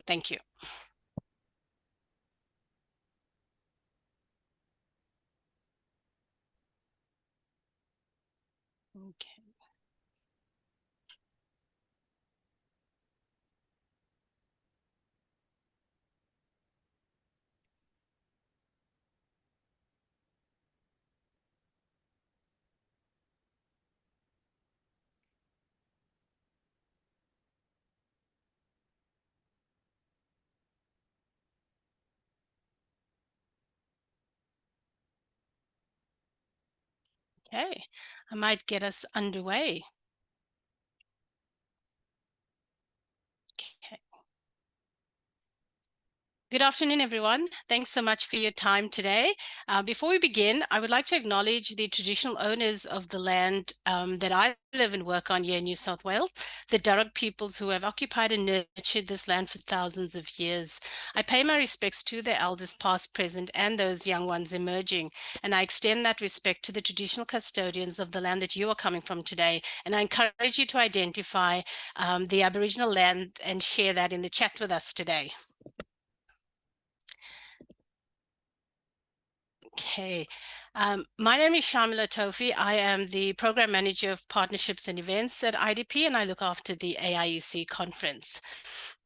Thank you. Okay. Okay, I might get us underway. Okay. Good afternoon, everyone. Thanks so much for your time today. Before we begin, I would like to acknowledge the traditional owners of the land that I live and work on here in New South Wales, the Darug peoples who have occupied and nurtured this land for thousands of years. I pay my respects to their elders past, present, and those young ones emerging. And I extend that respect to the traditional custodians of the land that you are coming from today. And I encourage you to identify the Aboriginal land and share that in the chat with us today. Okay, my name is Shamila Tofi. I am the Program Manager of Partnerships and Events at IDP, and I look after the AIEC conference.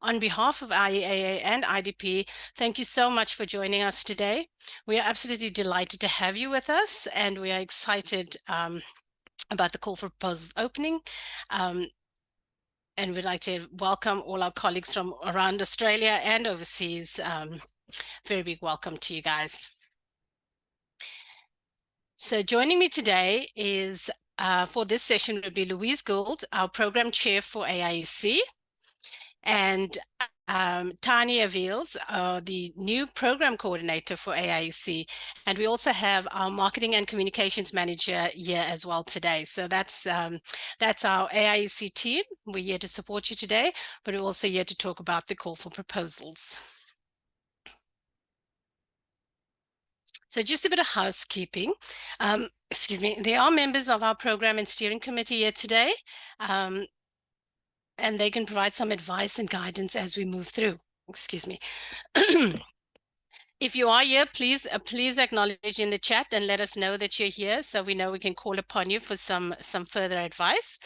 On behalf of IEAA and IDP, thank you so much for joining us today. We are absolutely delighted to have you with us, and we are excited about the call for proposals opening. And we'd like to welcome all our colleagues from around Australia and overseas. Very big welcome to you guys. So joining me today is, for this session, would be Louise Gould, our program chair for AIEC, and Tanya Veals, the new program coordinator for AIEC. And we also have our marketing and communications manager here as well today. So that's our AIEC team. We're here to support you today, but we're also here to talk about the call for proposals. So just a bit of housekeeping. Excuse me, there are members of our program and steering committee here today, and they can provide some advice and guidance as we move through. Excuse me. If you are here, please acknowledge in the chat and let us know that you're here so we know we can call upon you for some further advice.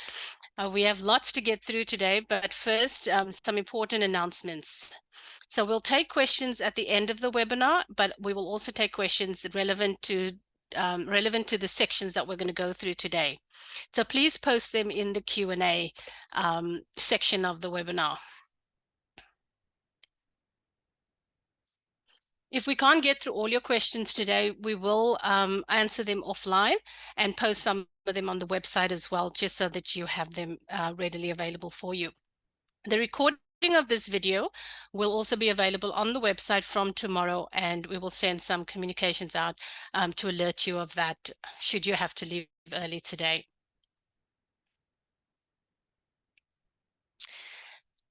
We have lots to get through today, but first, some important announcements. So we'll take questions at the end of the webinar, but we will also take questions relevant to the sections that we're going to go through today. So please post them in the Q&A section of the webinar. If we can't get through all your questions today, we will answer them offline and post some of them on the website as well, just so that you have them readily available for you. The recording of this video will also be available on the website from tomorrow, and we will send some communications out to alert you of that should you have to leave early today.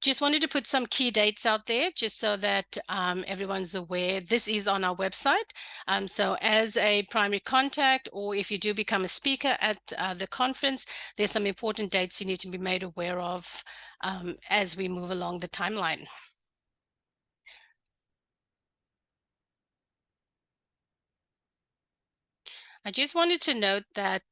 Just wanted to put some key dates out there just so that everyone's aware. This is on our website. So as a primary contact, or if you do become a speaker at the conference, there's some important dates you need to be made aware of as we move along the timeline. I just wanted to note that,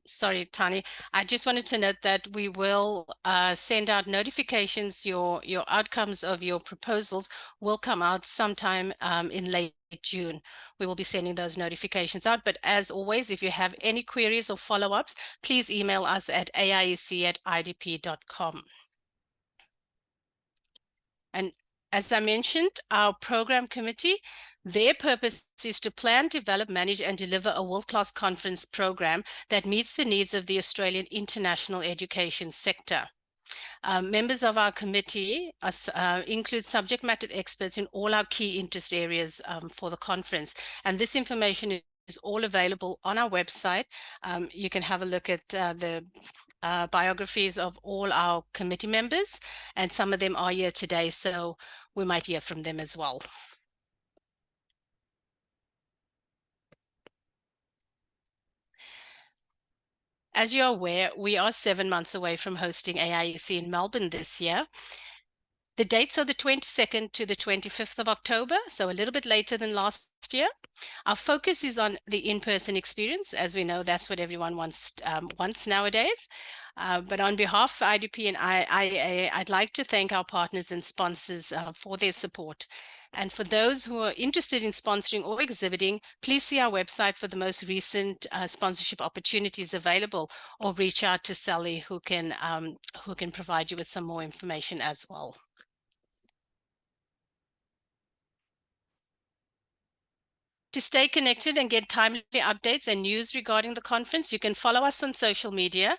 sorry, Tani, I just wanted to note that we will send out notifications. Your outcomes of your proposals will come out sometime in late June. We will be sending those notifications out. But as always, if you have any queries or follow-ups, please email us at aiec@idp.com. And as I mentioned, our program committee, their purpose is to plan, develop, manage, and deliver a world-class conference program that meets the needs of the Australian international education sector. Members of our committee include subject matter experts in all our key interest areas for the conference. And this information is all available on our website. You can have a look at the biographies of all our committee members, and some of them are here today, so we might hear from them as well. As you're aware, we are 7 months away from hosting AIEC in Melbourne this year. The dates are the 22nd to the 25th of October, so a little bit later than last year. Our focus is on the in-person experience. As we know, that's what everyone wants nowadays. But on behalf of IDP and IAA, I'd like to thank our partners and sponsors for their support. And for those who are interested in sponsoring or exhibiting, please see our website for the most recent sponsorship opportunities available, or reach out to Sally, who can provide you with some more information as well. To stay connected and get timely updates and news regarding the conference, you can follow us on social media,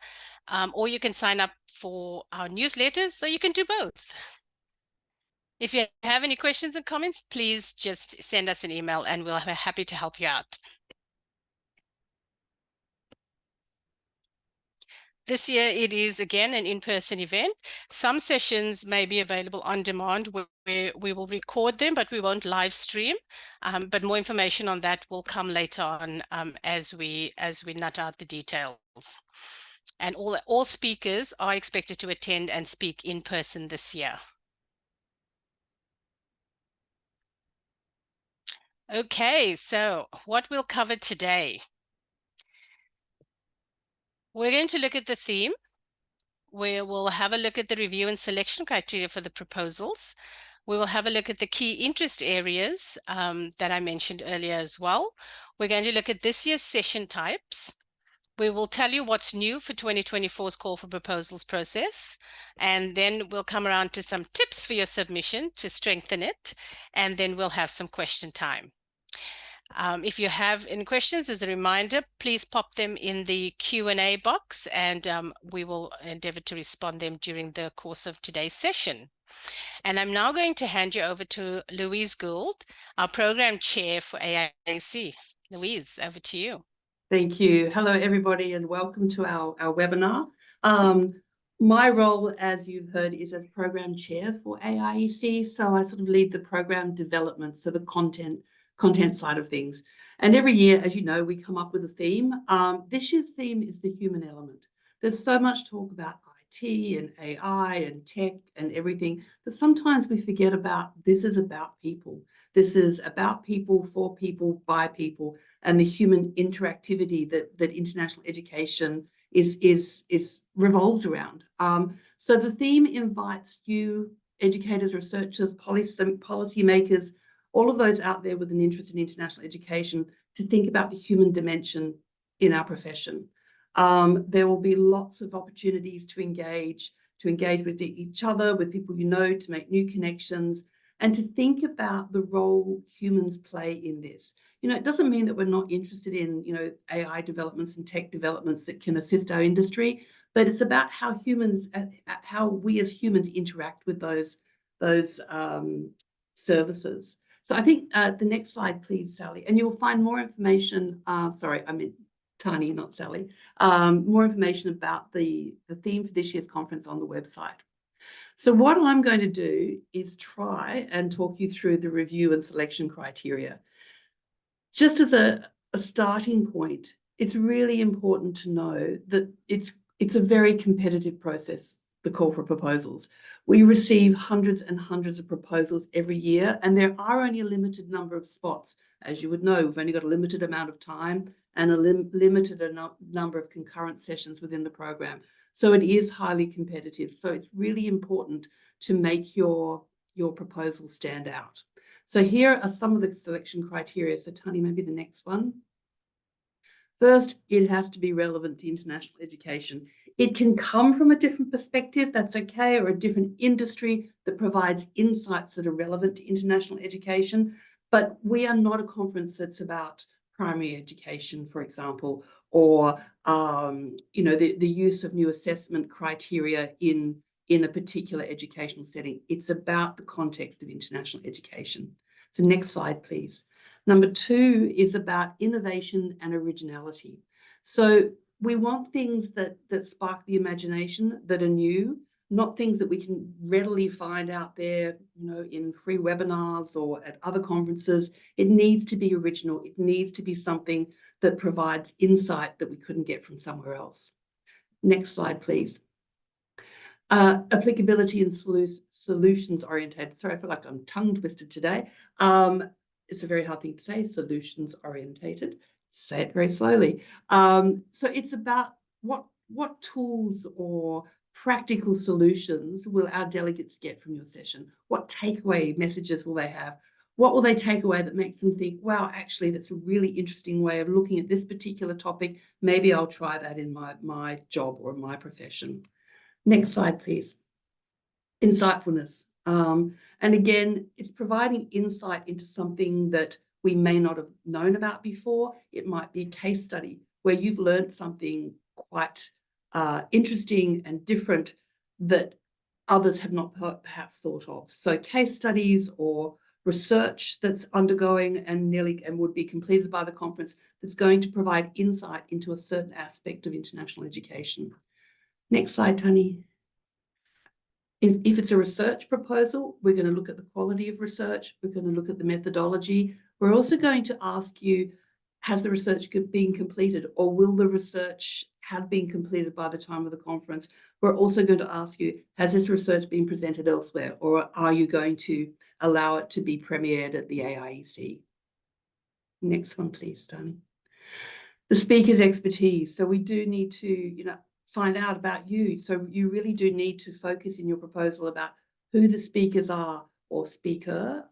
or you can sign up for our newsletters, so you can do both. If you have any questions and comments, please just send us an email and we'll be happy to help you out. This year, it is again an in-person event. Some sessions may be available on demand where we will record them, but we won't live stream. But more information on that will come later on as we nut out the details. And all speakers are expected to attend and speak in person this year. Okay, so what we'll cover today. We're going to look at the theme. We will have a look at the review and selection criteria for the proposals. We will have a look at the key interest areas that I mentioned earlier as well. We're going to look at this year's session types. We will tell you what's new for 2024's call for proposals process, and then we'll come around to some tips for your submission to strengthen it, and then we'll have some question time. If you have any questions, as a reminder, please pop them in the Q&A box, and we will endeavor to respond them during the course of today's session. And I'm now going to hand you over to Louise Gould, our program chair for AIEC. Louise, over to you. Thank you. Hello, everybody, and welcome to our webinar. My role, as you've heard, is as program chair for AIEC. So I sort of lead the program development, so the content side of things. And every year, as you know, we come up with a theme. This year's theme is the human element. There's so much talk about IT and AI and tech and everything that sometimes we forget about. This is about people. This is about people, for people, by people, and the human interactivity that international education revolves around. So the theme invites you, educators, researchers, policymakers, all of those out there with an interest in international education, to think about the human dimension in our profession. There will be lots of opportunities to engage with each other, with people you know, to make new connections, and to think about the role humans play in this. You know, it doesn't mean that we're not interested in, you know, AI developments and tech developments that can assist our industry, but it's about how we as humans interact with those services. So I think the next slide, please, Sally, and you'll find more information. Sorry, I meant Tani, not Sally. More information about the theme for this year's conference on the website. So what I'm going to do is try and talk you through the review and selection criteria. Just as a starting point, it's really important to know that it's a very competitive process, the call for proposals. We receive hundreds and hundreds of proposals every year, and there are only a limited number of spots. As you would know, we've only got a limited amount of time and a limited number of concurrent sessions within the program. So it is highly competitive. So it's really important to make your proposal stand out. So here are some of the selection criteria. So Tani, maybe the next one. First, it has to be relevant to international education. It can come from a different perspective, that's okay, or a different industry that provides insights that are relevant to international education. But we are not a conference that's about primary education, for example, or you know, the use of new assessment criteria in a particular educational setting. It's about the context of international education. So next slide, please. Number 2 is about innovation and originality. So we want things that spark the imagination, that are new, not things that we can readily find out there, you know, in free webinars or at other conferences. It needs to be original. It needs to be something that provides insight that we couldn't get from somewhere else. Next slide, please. Applicability and solutions orientated. Sorry, I feel like I'm tongue twisted today. It's a very hard thing to say, solutions orientated. Say it very slowly. So it's about what tools or practical solutions will our delegates get from your session? What takeaway messages will they have? What will they take away that makes them think, wow, actually, that's a really interesting way of looking at this particular topic. Maybe I'll try that in my job or my profession. Next slide, please. Insightfulness. And again, it's providing insight into something that we may not have known about before. It might be a case study where you've learned something quite interesting and different that others have not perhaps thought of. So case studies or research that's undergoing and would be completed by the conference that's going to provide insight into a certain aspect of international education. Next slide, Tani. If it's a research proposal, we're going to look at the quality of research. We're going to look at the methodology. We're also going to ask you, has the research been completed, or will the research have been completed by the time of the conference? We're also going to ask you, has this research been presented elsewhere, or are you going to allow it to be premiered at the AIEC? Next one, please, Tony. The speaker's expertise. So we do need to, find out about you. So you really do need to focus in your proposal about who the speakers are or speaker,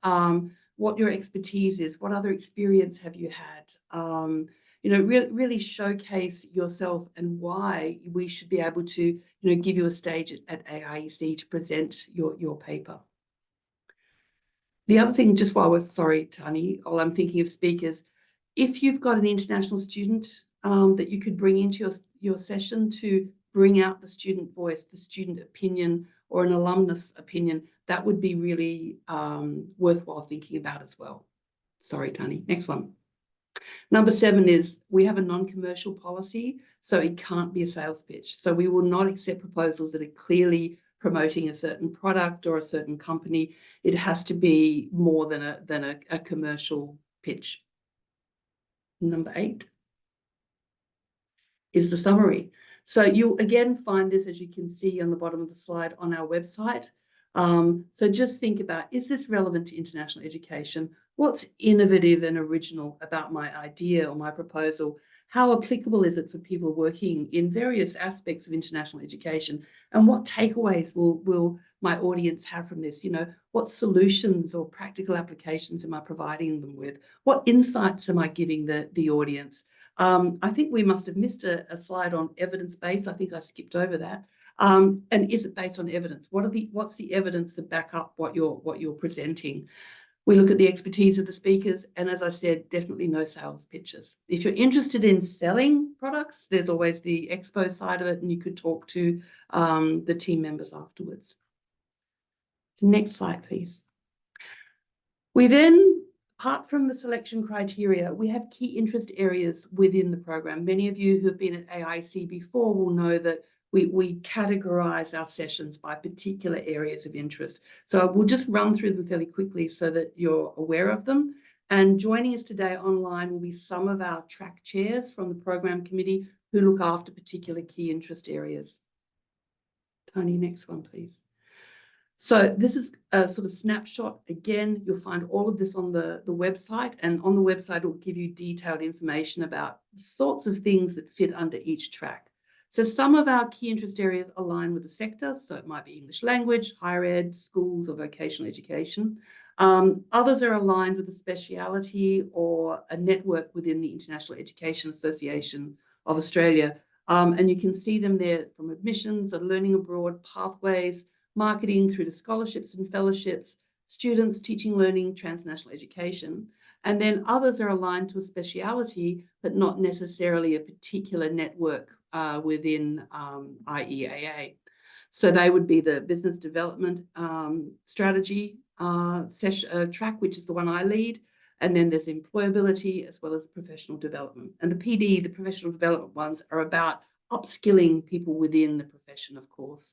what your expertise is, what other experience have you had, really showcase yourself and why we should be able to, give you a stage at AIEC to present your paper. The other thing, just while while I'm thinking of speakers, if you've got an international student that you could bring into your session to bring out the student voice, the student opinion, or an alumnus opinion, that would be really worthwhile thinking about as well. Sorry, Tani. Next one. Number 7 is we have a non-commercial policy, so it can't be a sales pitch. So we will not accept proposals that are clearly promoting a certain product or a certain company. It has to be more than a commercial pitch. Number 8 is the summary. So you'll again find this, as you can see on the bottom of the slide, on our website. So just think about, is this relevant to international education? What's innovative and original about my idea or my proposal? How applicable is it for people working in various aspects of international education? And what takeaways will my audience have from this? What solutions or practical applications am I providing them with? What insights am I giving the audience? I think we must have missed a slide on evidence-based. I think I skipped over that. And is it based on evidence? What's the evidence to back up what you're presenting? We look at the expertise of the speakers, and as I said, definitely no sales pitches. If you're interested in selling products, there's always the expo side of it, and you could talk to the team members afterwards. So next slide, please. We then, apart from the selection criteria, we have key interest areas within the program. Many of you who have been at AIEC before will know that we categorize our sessions by particular areas of interest. So we'll just run through them fairly quickly so that you're aware of them. And joining us today online will be some of our track chairs from the program committee who look after particular key interest areas. Tony, next one, please. So this is a sort of snapshot. Again, you'll find all of this on the website, and on the website it will give you detailed information about the sorts of things that fit under each track. So some of our key interest areas align with the sector. So it might be English language, higher ed, schools, or vocational education. Others are aligned with a speciality or a network within the International Education Association of Australia. And you can see them there from admissions, learning abroad, pathways, marketing through to scholarships and fellowships, students, teaching, learning, transnational education. And then others are aligned to a speciality, but not necessarily a particular network within IEAA. So they would be the business development strategy track, which is the one I lead. And then there's employability as well as professional development. And the PD, the professional development ones, are about upskilling people within the profession, of course.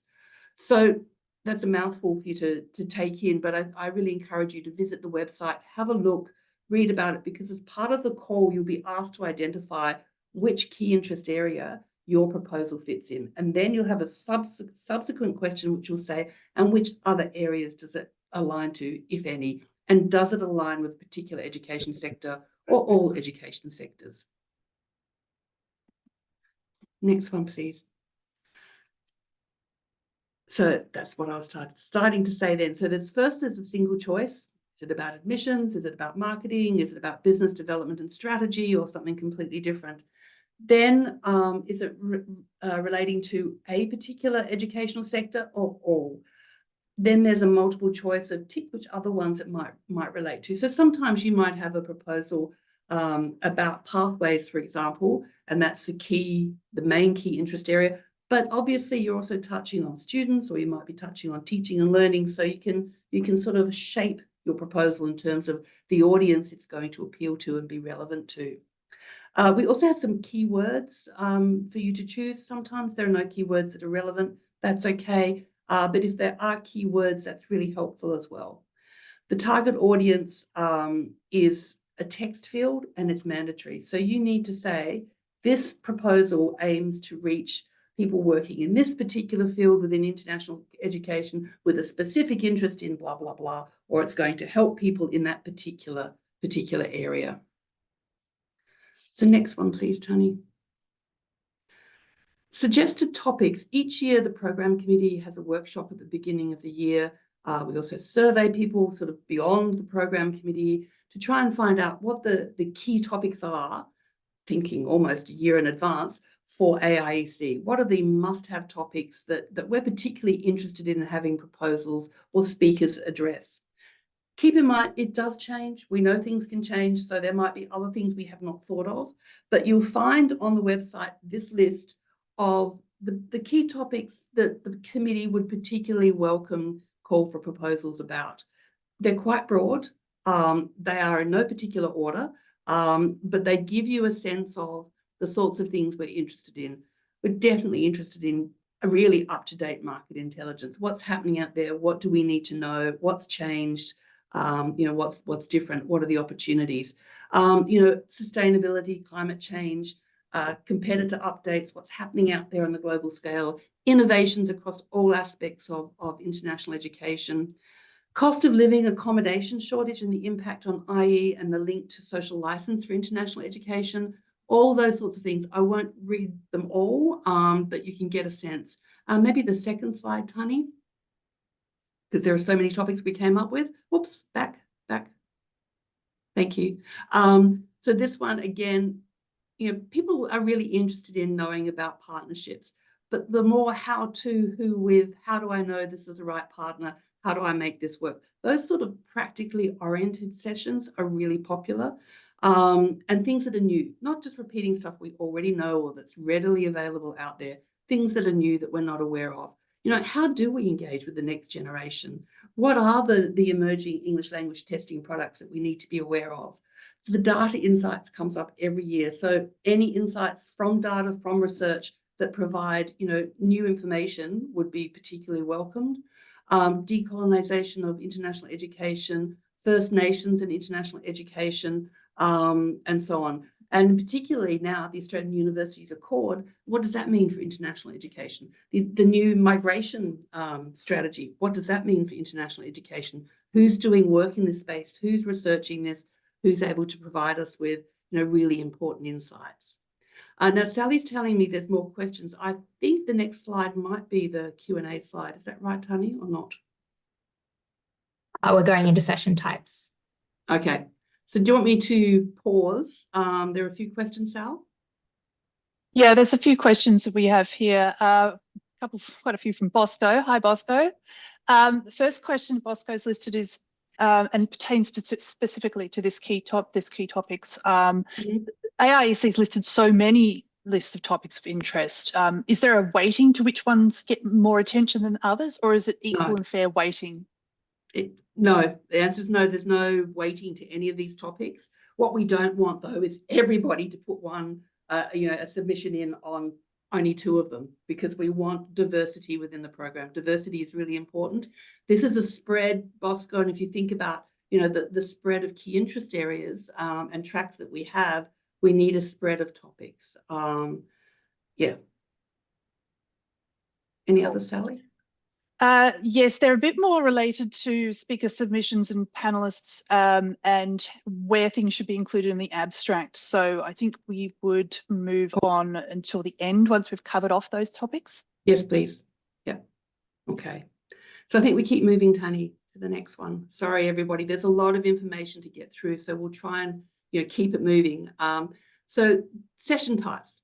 So that's a mouthful for you to take in, but I really encourage you to visit the website, have a look, read about it, because as part of the call, you'll be asked to identify which key interest area your proposal fits in. And then you'll have a subsequent question which will say, and which other areas does it align to, if any? And does it align with a particular education sector or all education sectors? Next one, please. So that's what I was starting to say then. So there's a single choice. Is it about admissions? Is it about marketing? Is it about business development and strategy, or something completely different? Then is it relating to a particular educational sector or all? Then there's a multiple choice of tick which other ones it might relate to. So sometimes you might have a proposal about pathways, for example, and that's the main key interest area. But obviously you're also touching on students, or you might be touching on teaching and learning. So you can sort of shape your proposal in terms of the audience it's going to appeal to and be relevant to. We also have some keywords for you to choose. Sometimes there are no keywords that are relevant. That's okay. But if there are keywords, that's really helpful as well. The target audience is a text field, and it's mandatory. So you need to say, this proposal aims to reach people working in this particular field within international education with a specific interest in blah, blah, blah, or it's going to help people in that particular area. So next one, please, Tony. Suggested topics. Each year, the program committee has a workshop at the beginning of the year. We also survey people sort of beyond the program committee to try and find out what the key topics are, thinking almost a year in advance, for AIEC. What are the must-have topics that we're particularly interested in having proposals or speakers address? Keep in mind, it does change. We know things can change, so there might be other things we have not thought of, but you'll find on the website this list of the key topics that the committee would particularly welcome call for proposals about. They're quite broad. They are in no particular order, but they give you a sense of the sorts of things we're interested in. We're definitely interested in a really up-to-date market intelligence. What's happening out there? What do we need to know? What's changed? What's different? What are the opportunities? Sustainability, climate change, competitor updates, what's happening out there on the global scale, innovations across all aspects of international education, cost of living, accommodation shortage and the impact on IE and the link to social license for international education, all those sorts of things. I won't read them all, but you can get a sense. Maybe the second slide, Tani, because there are so many topics we came up with. Whoops, back. Thank you. So this one, again, people are really interested in knowing about partnerships, but the more how to, who with, how do I know this is the right partner? How do I make this work? Those sort of practically oriented sessions are really popular. And things that are new, not just repeating stuff we already know or that's readily available out there, things that are new that we're not aware of. How do we engage with the next generation? What are the emerging English language testing products that we need to be aware of? So the data insights comes up every year. So any insights from data, from research that provide, new information would be particularly welcomed. Decolonization of international education, First Nations and international education, and so on. And particularly now, the Australian Universities Accord, what does that mean for international education? The new migration strategy, what does that mean for international education? Who's doing work in this space? Who's researching this? Who's able to provide us with, really important insights? Now, Sally's telling me there's more questions. I think the next slide might be the Q&A slide. Is that right, Tani, or not? We're going into session types. Okay. So do you want me to pause? There are a few questions, Sal? Yeah, there's a few questions that we have here. Quite a few from Bosco. Hi, Bosco. The first question Bosco's listed is, and pertains specifically to this key topics. AIEC's listed so many lists of topics of interest. Is there a weighting to which ones get more attention than others, or is it equal and fair weighting? No, the answer is no. There's no weighting to any of these topics. What we don't want, though, is everybody to put a submission in on only two of them, because we want diversity within the program. Diversity is really important. This is a spread, Bosco, and if you think about, the spread of key interest areas and tracks that we have, we need a spread of topics. Any other, Sally? Yes, they're a bit more related to speaker submissions and panelists and where things should be included in the abstract. So I think we would move on until the end once we've covered off those topics. Yes, please. Yeah. Okay. So I think we keep moving, Tani, to the next one. Sorry, everybody. There's a lot of information to get through, so we'll try and keep it moving. So session types.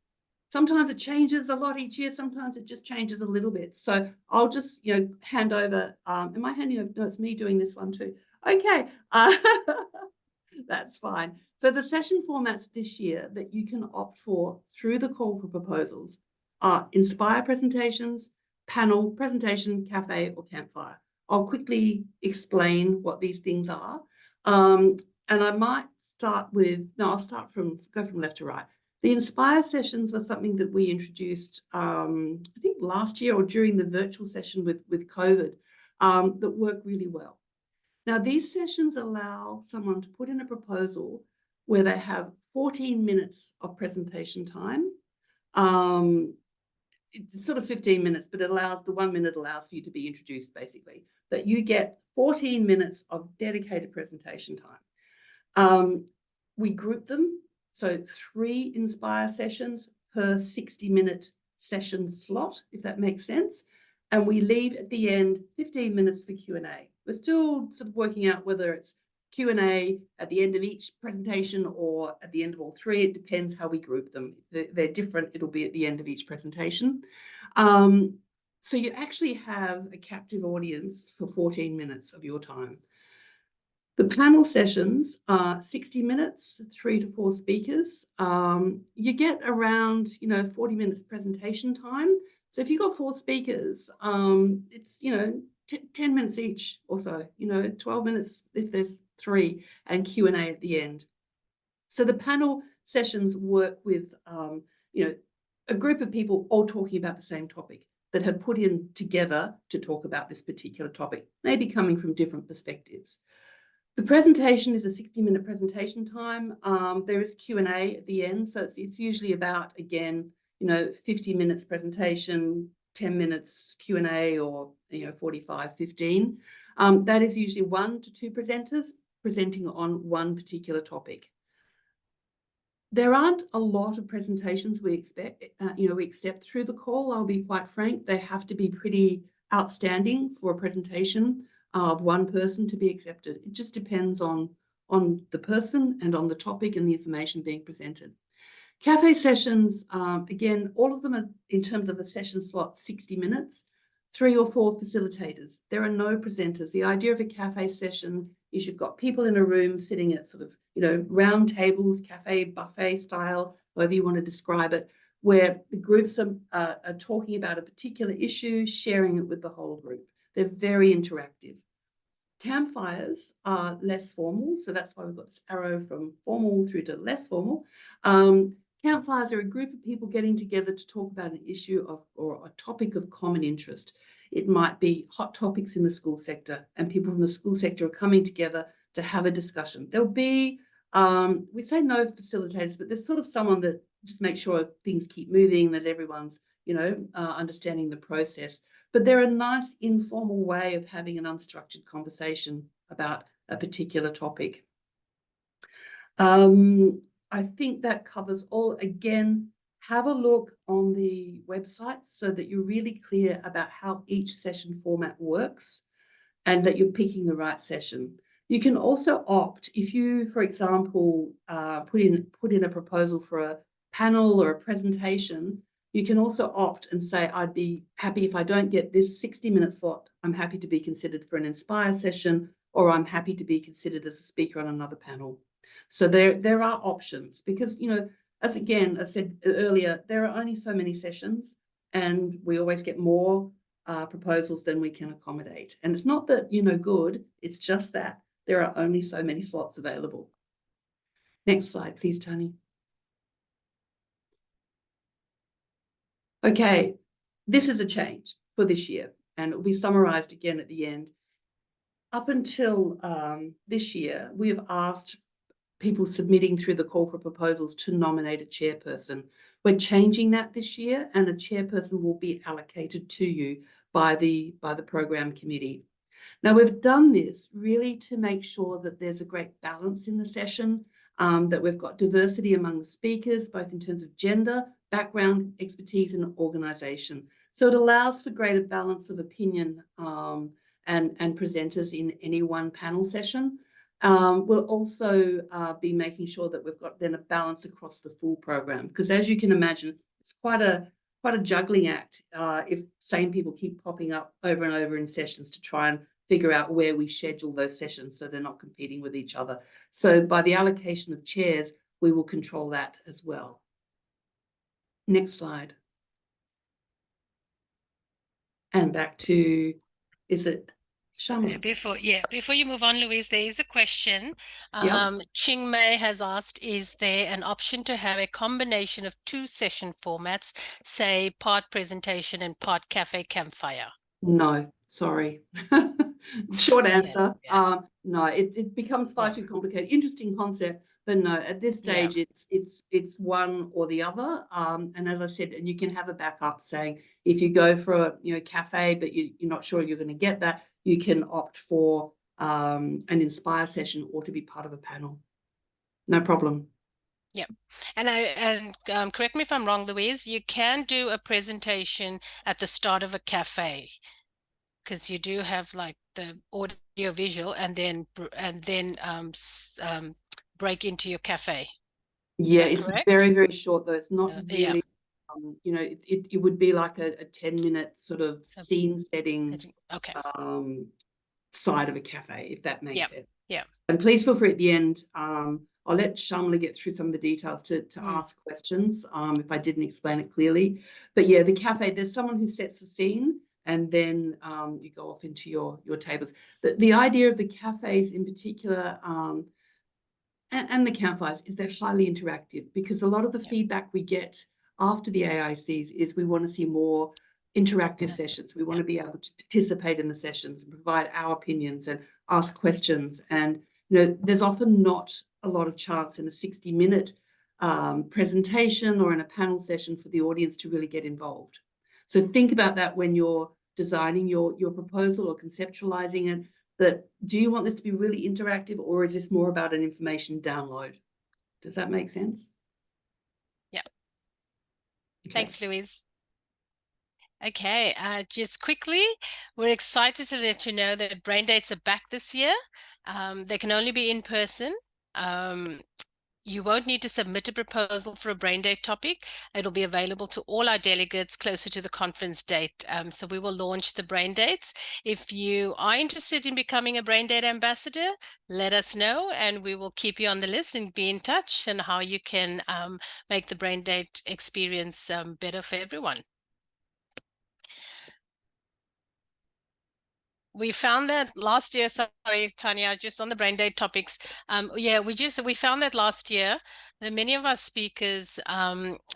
Sometimes it changes a lot each year. Sometimes it just changes a little bit. So I'll just, hand over. Am I handing over? No, it's me doing this one too. Okay. That's fine. So the session formats this year that you can opt for through the call for proposals are Inspire presentations, panel, presentation, cafe, or campfire. I'll quickly explain what these things are. And I might I'll go from left to right. The Inspire sessions were something that we introduced, I think last year or during the virtual session with COVID, that worked really well. Now, these sessions allow someone to put in a proposal where they have 14 minutes of presentation time. It's sort of 15 minutes, but the 1 minute allows for you to be introduced, basically. That you get 14 minutes of dedicated presentation time. We group them. So 3 Inspire sessions per 60-minute session slot, if that makes sense. And we leave at the end 15 minutes for Q&A. We're still sort of working out whether it's Q&A at the end of each presentation or at the end of all 3. It depends how we group them. They're different. It'll be at the end of each presentation. So you actually have a captive audience for 14 minutes of your time. The panel sessions are 60 minutes, 3 to 4 speakers. You get around, 40 minutes presentation time. So if you've got 4 speakers, it's, 10 minutes each or so, 12 minutes if there's 3, and Q&A at the end. So the panel sessions work with, a group of people all talking about the same topic that have put in together to talk about this particular topic, maybe coming from different perspectives. The presentation is a 60-minute presentation time. There is Q&A at the end. So it's usually about, again, 50 minutes presentation, 10 minutes Q&A, or, 45, 15. That is usually 1 to 2 presenters presenting on one particular topic. There aren't a lot of presentations we accept through the call. I'll be quite frank. They have to be pretty outstanding for a presentation of one person to be accepted. It just depends on the person and on the topic and the information being presented. Cafe sessions, again, all of them are, in terms of a session slot, 60 minutes, 3 or 4 facilitators. There are no presenters. The idea of a cafe session is you've got people in a room sitting at sort of, round tables, cafe buffet style, however you want to describe it, where the groups are talking about a particular issue, sharing it with the whole group. They're very interactive. Campfires are less formal, so that's why we've got this arrow from formal through to less formal. Campfires are a group of people getting together to talk about an issue or a topic of common interest. It might be hot topics in the school sector, and people from the school sector are coming together to have a discussion. There'll be, we say no facilitators, but there's sort of someone that just makes sure things keep moving, that everyone's, understanding the process. But they're a nice informal way of having an unstructured conversation about a particular topic. I think that covers all. Again, have a look on the website so that you're really clear about how each session format works and that you're picking the right session. You can also opt, if you, for example, put in a proposal for a panel or a presentation, you can also opt and say, I'd be happy if I don't get this 60-minute slot, I'm happy to be considered for an Inspire session, or I'm happy to be considered as a speaker on another panel. So there are options because, as again, I said earlier, there are only so many sessions and we always get more proposals than we can accommodate. And it's not that you're no good, it's just that there are only so many slots available. Next slide, please, Tony. Okay, this is a change for this year, and it will be summarized again at the end. Up until this year, we have asked people submitting through the call for proposals to nominate a chairperson. We're changing that this year, and a chairperson will be allocated to you by the program committee. Now, we've done this really to make sure that there's a great balance in the session, that we've got diversity among the speakers, both in terms of gender, background, expertise, and organisation. So it allows for greater balance of opinion and presenters in any one panel session. We'll also be making sure that we've got then a balance across the full program, because as you can imagine, it's quite a juggling act if same people keep popping up over and over in sessions to try and figure out where we schedule those sessions so they're not competing with each other. So by the allocation of chairs, we will control that as well. Next slide. And back to, is it Shamla? Before you move on, Louise, there is a question. Yep. Ching Mei has asked, is there an option to have a combination of 2 session formats, say part presentation and part cafe campfire? No, sorry. Short answer. Yes, No, it becomes far too complicated. Interesting concept, but no, at this stage, it's one or the other. And as I said, and you can have a backup saying, if you go for a cafe, but you're not sure you're going to get that, you can opt for an Inspire session or to be part of a panel. No problem. Yeah, and correct me if I'm wrong, Louise, you can do a presentation at the start of a cafe, because you do have like the audio visual and then break into your cafe. Yeah, it's correct? very, very short though. It's not Yeah. really, it would be like a 10-minute sort of scene setting Okay. side of a cafe, if that makes sense. Yeah. And please feel free at the end. I'll let Shamla get through some of the details to ask questions if I didn't explain it clearly. But yeah, the cafe, there's someone who sets the scene, and then you go off into your tables. The idea of the cafes in particular and the campfires is they're highly interactive, because a lot of the feedback we get after the AIECs is we want to see more interactive sessions. We want to be able to participate in the sessions and provide our opinions and ask questions. And there's often not a lot of chance in a 60-minute presentation or in a panel session for the audience to really get involved. So think about that when you're designing your proposal or conceptualizing it, that do you want this to be really interactive, or is this more about an information download? Does that make sense? Yeah. Okay. Thanks, Louise. Okay, just quickly, we're excited to let you know that brain dates are back this year. They can only be in person. You won't need to submit a proposal for a brain date topic. It'll be available to all our delegates closer to the conference date. So we will launch the brain dates. If you are interested in becoming a brain date ambassador, let us know, and we will keep you on the list and be in touch on how you can make the brain date experience better for everyone. We found that last year, sorry, Tanya, just on the brain date topics. We found that last year that many of our speakers,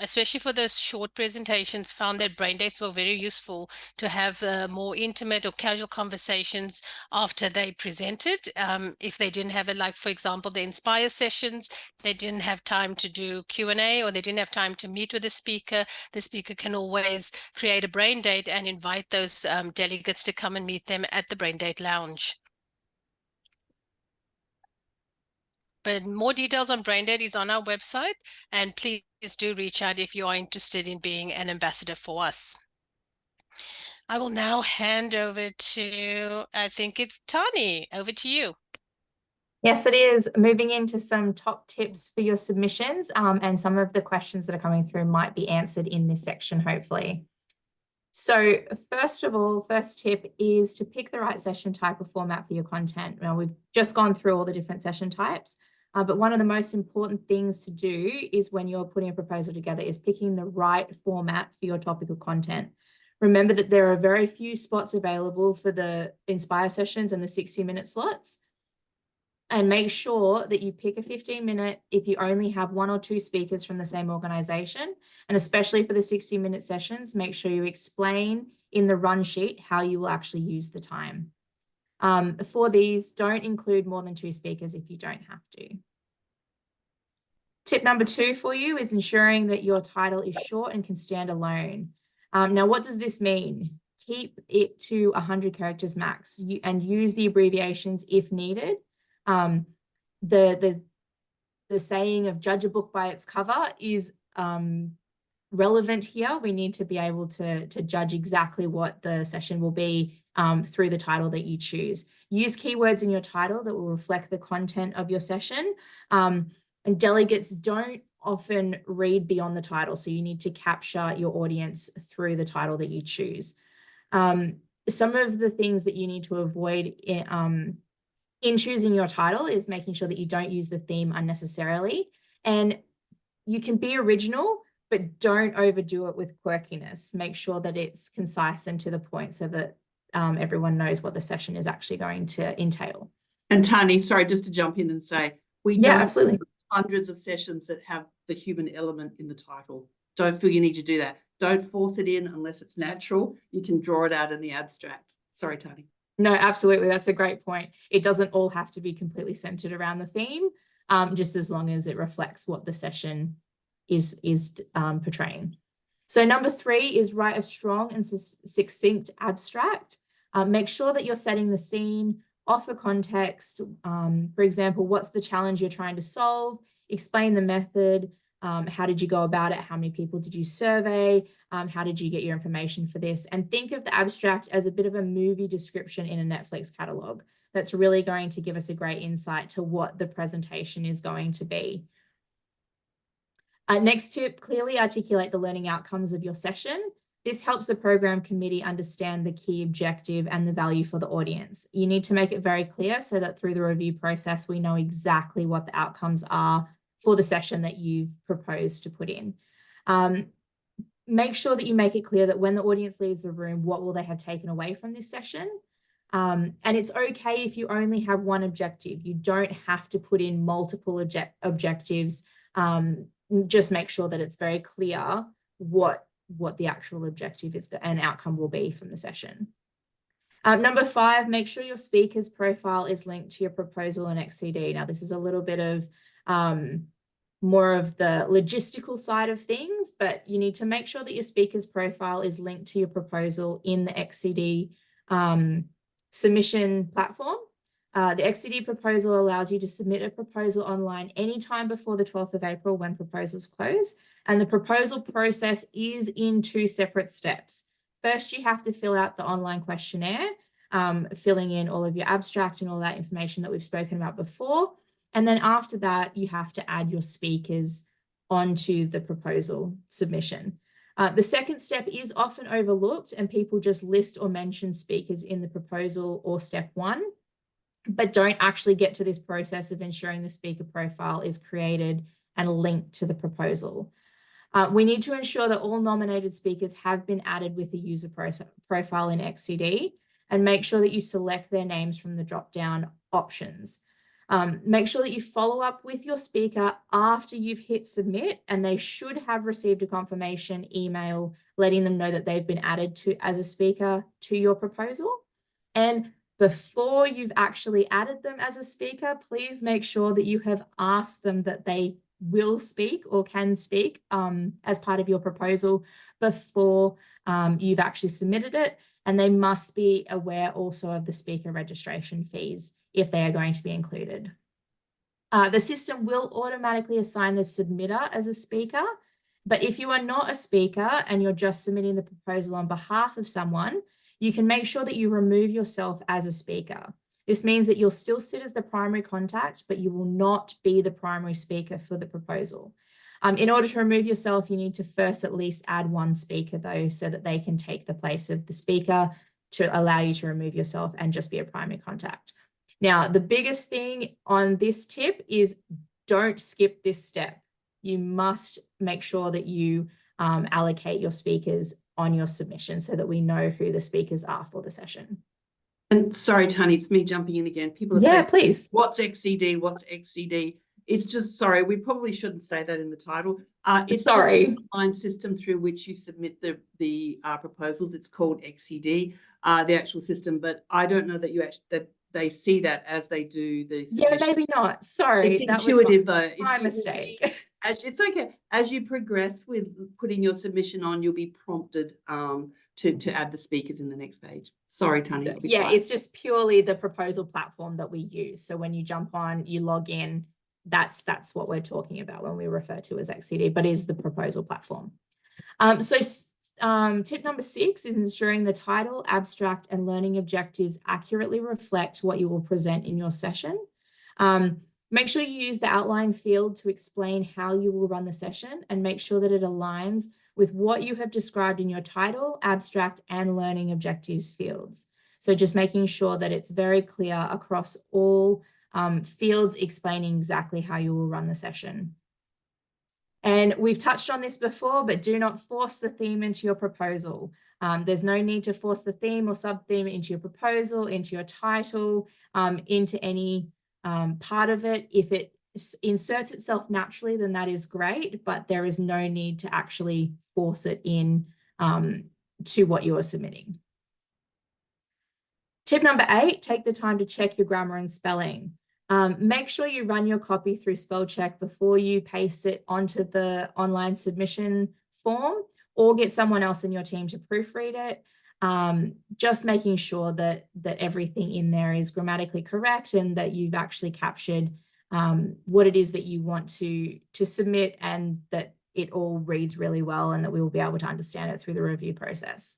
especially for those short presentations, found that brain dates were very useful to have more intimate or casual conversations after they presented. If they didn't have it, like, for example, the Inspire sessions, they didn't have time to do Q&A, or they didn't have time to meet with the speaker can always create a brain date and invite those delegates to come and meet them at the Brain Date Lounge. But more details on Brain Date is on our website, and please do reach out if you are interested in being an ambassador for us. I will now hand over to, I think it's Tani. Over to you. Yes, it is. Moving into some top tips for your submissions, and some of the questions that are coming through might be answered in this section, hopefully. So first of all, first tip is to pick the right session type or format for your content. Now, we've just gone through all the different session types, but one of the most important things to do is when you're putting a proposal together is picking the right format for your topical content. Remember that there are very few spots available for the Inspire sessions and the 60-minute slots. And make sure that you pick a 15-minute if you only have 1 or 2 speakers from the same organization. And especially for the 60-minute sessions, make sure you explain in the run sheet how you will actually use the time. For these, don't include more than 2 speakers if you don't have to. Tip number 2 for you is ensuring that your title is short and can stand alone. Now, what does this mean? Keep it to 100 characters max and use the abbreviations if needed. The saying of judge a book by its cover is relevant here. We need to be able to judge exactly what the session will be through the title that you choose. Use keywords in your title that will reflect the content of your session. And delegates don't often read beyond the title, so you need to capture your audience through the title that you choose. Some of the things that you need to avoid in choosing your title is making sure that you don't use the theme unnecessarily. And you can be original, but don't overdo it with quirkiness. Make sure that it's concise and to the point so that everyone knows what the session is actually going to entail. And Tani, sorry, just to jump in and say, we Yeah, don't absolutely. have hundreds of sessions that have the human element in the title. Don't feel you need to do that. Don't force it in unless it's natural. You can draw it out in the abstract. Sorry, Tani. No, absolutely. That's a great point. It doesn't all have to be completely centered around the theme, just as long as it reflects what the session is portraying. So number 3 is write a strong and succinct abstract. Make sure that you're setting the scene, offer context. For example, what's the challenge you're trying to solve? Explain the method. How did you go about it? How many people did you survey? How did you get your information for this? And think of the abstract as a bit of a movie description in a Netflix catalog. That's really going to give us a great insight to what the presentation is going to be. Next tip, clearly articulate the learning outcomes of your session. This helps the program committee understand the key objective and the value for the audience. You need to make it very clear so that through the review process, we know exactly what the outcomes are for the session that you've proposed to put in. Make sure that you make it clear that when the audience leaves the room, what will they have taken away from this session? And it's okay if you only have one objective. You don't have to put in multiple objectives. Just make sure that it's very clear what the actual objective is and outcome will be from the session. Number 5, make sure your speaker's profile is linked to your proposal and XCD. Now, this is a little bit of more of the logistical side of things, but you need to make sure that your speaker's profile is linked to your proposal in the XCD submission platform. The XCD proposal allows you to submit a proposal online anytime before the 12th of April when proposals close. And the proposal process is in 2 separate steps. First, you have to fill out the online questionnaire, filling in all of your abstract and all that information that we've spoken about before. And then after that, you have to add your speakers onto the proposal submission. The second step is often overlooked and people just list or mention speakers in the proposal or step 1. But don't actually get to this process of ensuring the speaker profile is created and linked to the proposal. We need to ensure that all nominated speakers have been added with a user profile in XCD and make sure that you select their names from the drop-down options. Make sure that you follow up with your speaker after you've hit submit, and they should have received a confirmation email letting them know that they've been added as a speaker to your proposal. And before you've actually added them as a speaker, please make sure that you have asked them that they will speak or can speak as part of your proposal before you've actually submitted it. And they must be aware also of the speaker registration fees if they are going to be included. The system will automatically assign the submitter as a speaker, but if you are not a speaker and you're just submitting the proposal on behalf of someone, you can make sure that you remove yourself as a speaker. This means that you'll still sit as the primary contact, but you will not be the primary speaker for the proposal. In order to remove yourself, you need to first at least add one speaker though, so that they can take the place of the speaker to allow you to remove yourself and just be a primary contact. Now, the biggest thing on this tip is don't skip this step. You must make sure that you allocate your speakers on your submission so that we know who the speakers are for the session. And sorry, Tani, it's me jumping in again. People are saying, please. What's XCD? What's XCD? It's just, sorry, we probably shouldn't say that in the title. It's just an online system through which you submit the proposals. It's called XCD, the actual system, but I don't know that that they see that as they do the submission. Yeah, maybe not. Sorry. It's intuitive though. My mistake. It's okay. As you progress with putting your submission on, you'll be prompted to add the speakers in the next page. Sorry, Tanya. Yeah, it's just purely the proposal platform that we use. So when you jump on, you log in, that's what we're talking about when we refer to as XCD, but is the proposal platform. Tip number 6 is ensuring the title, abstract, and learning objectives accurately reflect what you will present in your session. Make sure you use the outline field to explain how you will run the session, and make sure that it aligns with what you have described in your title, abstract, and learning objectives fields. So just making sure that it's very clear across all fields explaining exactly how you will run the session. And we've touched on this before, but do not force the theme into your proposal. There's no need to force the theme or sub-theme into your proposal, into your title, into any part of it. If it inserts itself naturally, then that is great, but there is no need to actually force it in to what you are submitting. Tip number 8, take the time to check your grammar and spelling. Make sure you run your copy through spell check before you paste it onto the online submission form, or get someone else in your team to proofread it. Just making sure that everything in there is grammatically correct and that you've actually captured what it is that you want to submit, and that it all reads really well and that we will be able to understand it through the review process.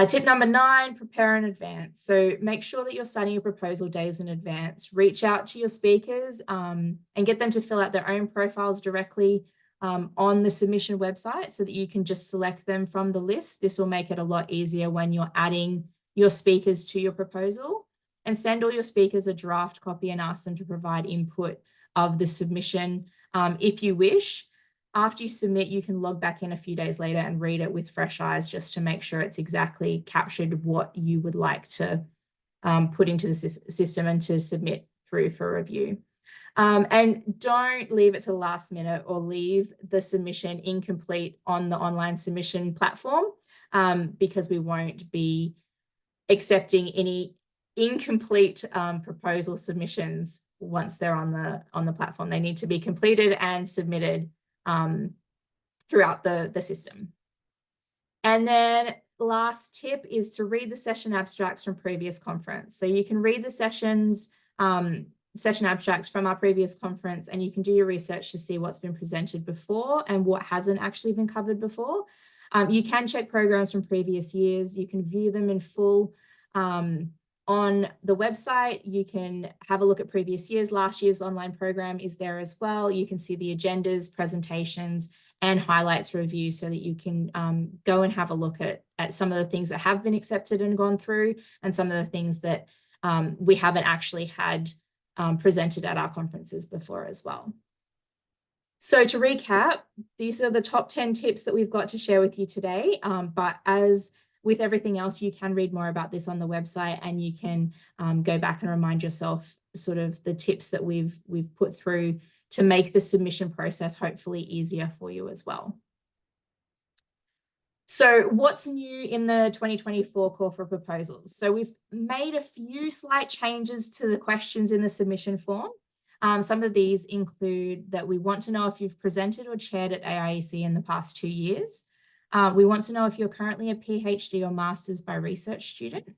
Tip number 9, prepare in advance. So make sure that you're studying your proposal days in advance. Reach out to your speakers and get them to fill out their own profiles directly on the submission website, so that you can just select them from the list. This will make it a lot easier when you're adding your speakers to your proposal. And send all your speakers a draft copy and ask them to provide input of the submission if you wish. After you submit, you can log back in a few days later and read it with fresh eyes, just to make sure it's exactly captured what you would like to put into the system and to submit through for review. And don't leave it to the last minute or leave the submission incomplete on the online submission platform, because we won't be accepting any incomplete proposal submissions once they're on the platform. They need to be completed and submitted throughout the system. And then last tip is to read the session abstracts from previous conference. So you can read the session abstracts from our previous conference, and you can do your research to see what's been presented before and what hasn't actually been covered before. You can check programs from previous years. You can view them in full on the website. You can have a look at previous years. Last year's online program is there as well. You can see the agendas, presentations, and highlights review, so that you can go and have a look at some of the things that have been accepted and gone through, and some of the things that we haven't actually had presented at our conferences before as well. So to recap, these are the top 10 tips that we've got to share with you today. But as with everything else, you can read more about this on the website, and you can go back and remind yourself sort of the tips that we've put through to make the submission process hopefully easier for you as well. So what's new in the 2024 call for proposals? So we've made a few slight changes to the questions in the submission form. Some of these include that we want to know if you've presented or chaired at AIEC in the past 2 years. We want to know if you're currently a PhD or Master's by Research student.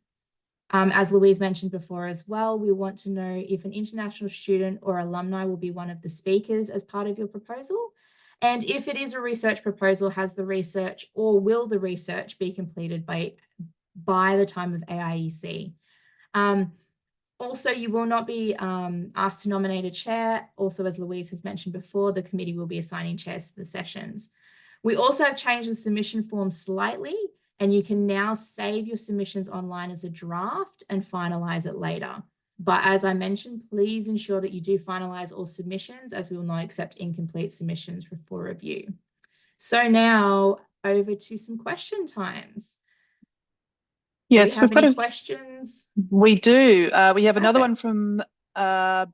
As Louise mentioned before as well, we want to know if an international student or alumni will be one of the speakers as part of your proposal. And if it is a research proposal, has the research or will the research be completed by the time of AIEC? Also, you will not be asked to nominate a chair. Also, as Louise has mentioned before, the committee will be assigning chairs to the sessions. We also have changed the submission form slightly, and you can now save your submissions online as a draft and finalize it later. But as I mentioned, please ensure that you do finalize all submissions, as we will not accept incomplete submissions for review. So now over to some question times. Yes, do we have any questions? We do. We have another Perfect. one from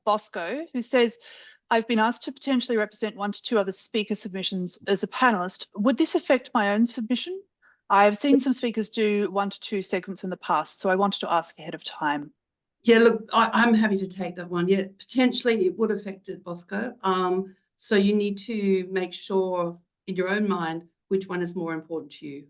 Bosco, who says, I've been asked to potentially represent 1 to 2 other speaker submissions as a panelist. Would this affect my own submission? I've seen some speakers do 1 to 2 segments in the past, so I wanted to ask ahead of time. Yeah, look, I'm happy to take that one. Yeah, potentially it would affect it, Bosco. So you need to make sure in your own mind which one is more important to you.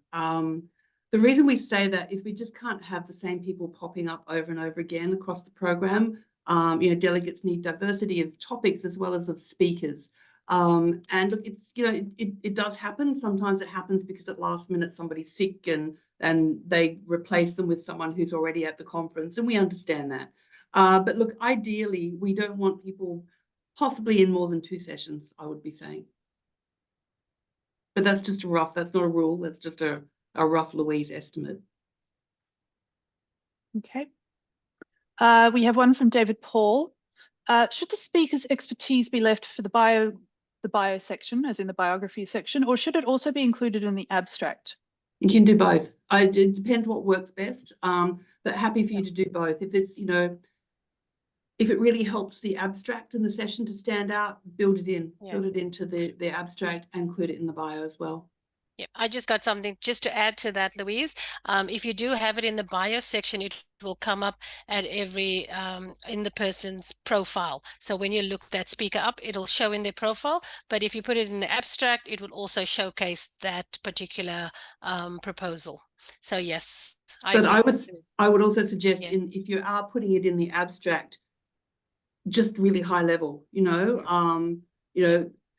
The reason we say that is we just can't have the same people popping up over and over again across the program. Delegates need diversity of topics as well as of speakers. And look, it's, it does happen. Sometimes it happens because at last minute somebody's sick and they replace them with someone who's already at the conference, and we understand that. But look, ideally, we don't want people possibly in more than 2 sessions, I would be saying. But that's just that's not a rule. That's just a rough Louise estimate. Okay. We have one from David Paul. Should the speaker's expertise be left for the bio section, as in the biography section, or should it also be included in the abstract? You can do both. It depends what works best. But happy for you to do both. If it's, if it really helps the abstract in the session to stand out, build it in, build it into the abstract and include it in the bio as well. Yeah, I just got something just to add to that, Louise. If you do have it in the bio section, it will come up at every in the person's profile. So when you look that speaker up, it'll show in their profile. But if you put it in the abstract, it will also showcase that particular proposal. So yes, but I would also suggest if you are putting it in the abstract, just really high level,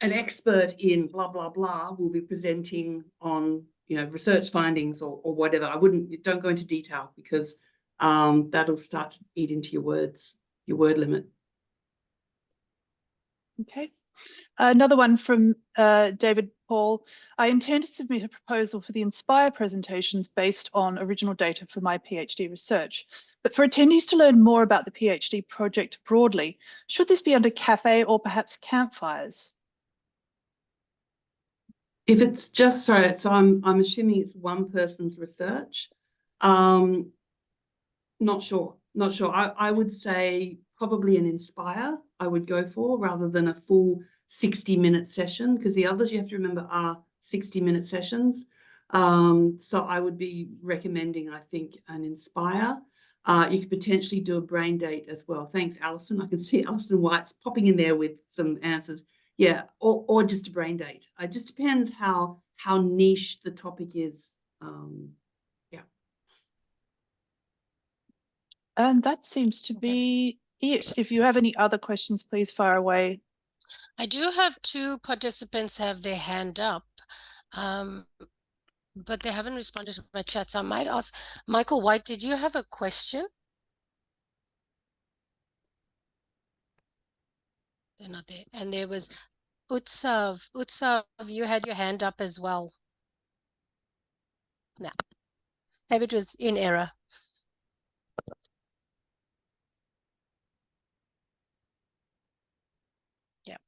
an expert in blah, blah, blah will be presenting on, research findings or whatever. Don't go into detail because that'll start to eat into your word limit. Okay. Another one from David Paul. I intend to submit a proposal for the Inspire presentations based on original data for my PhD research. But for attendees to learn more about the PhD project broadly, should this be under cafe or perhaps campfires? If it's just, so I'm assuming it's one person's research. Not sure. I would say probably an Inspire I would go for rather than a full 60-minute session, because the others you have to remember are 60-minute sessions. So I would be recommending, I think, an Inspire. You could potentially do a brain date as well. Thanks, Alison. I can see Alison White's popping in there with some answers. Yeah, or just a brain date. It just depends how niche the topic is. Yeah. And that seems to be it. If you have any other questions, please fire away. I do have 2 participants have their hand up, but they haven't responded to my chat. So I might ask Michael White, did you have a question? They're not there. And there was Utsav. Utsav, you had your hand up as well. No. Maybe it was in error. Yep.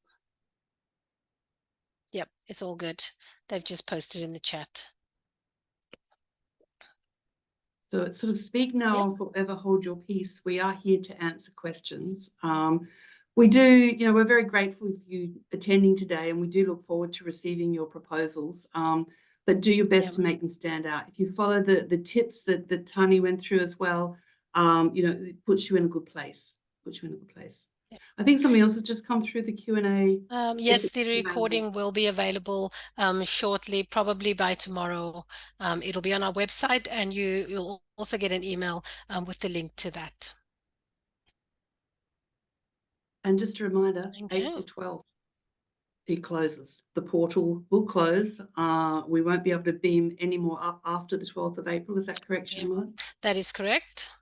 Yep, it's all good. They've just posted in the chat. So it's sort of speak now or forever hold your peace. We are here to answer questions. We do, we're very grateful for you attending today, and we do look forward to receiving your proposals. But do your best to make them stand out. If you follow the tips that Tani went through as well, it puts you in a good place. I think something else has just come through the Q&A. Yes, the recording will be available shortly, probably by tomorrow. It'll be on our website, and you'll also get an email with the link to that. And just a reminder, April 12th, it closes. The portal will close. We won't be able to beam any more up after the 12th of April. Is that correct, Shamla? That is correct.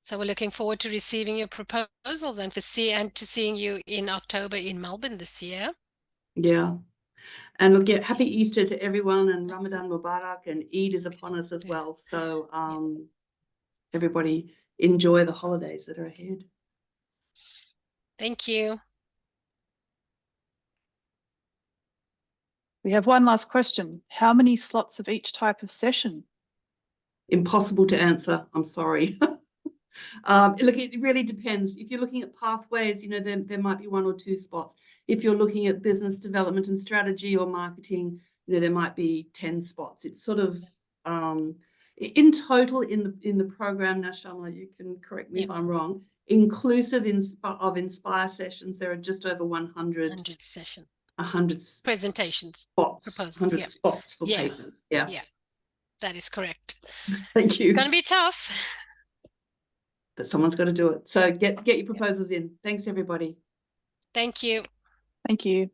So we're looking forward to receiving your proposals and to seeing you in October in Melbourne this year. Yeah. And look, happy Easter to everyone, and Ramadan Mubarak, and Eid is upon us as well. So everybody enjoy the holidays that are ahead. Thank you. We have one last question. How many slots of each type of session? Impossible to answer. I'm sorry. Look, it really depends. If you're looking at pathways, there might be 1 or 2 spots. If you're looking at business development and strategy or marketing, there might be 10 spots. It's sort of in total in the program. Now, Shamla, you can correct me if I'm wrong. Inclusive of Inspire sessions, there are just over 100 presentations, spots, proposals, 100 yeah. spots for Yeah. papers. Yeah. Yeah, that is correct. Thank you. It's going to be tough. But someone's got to do it. So get your proposals in. Thanks, everybody. Thank you. Thank you.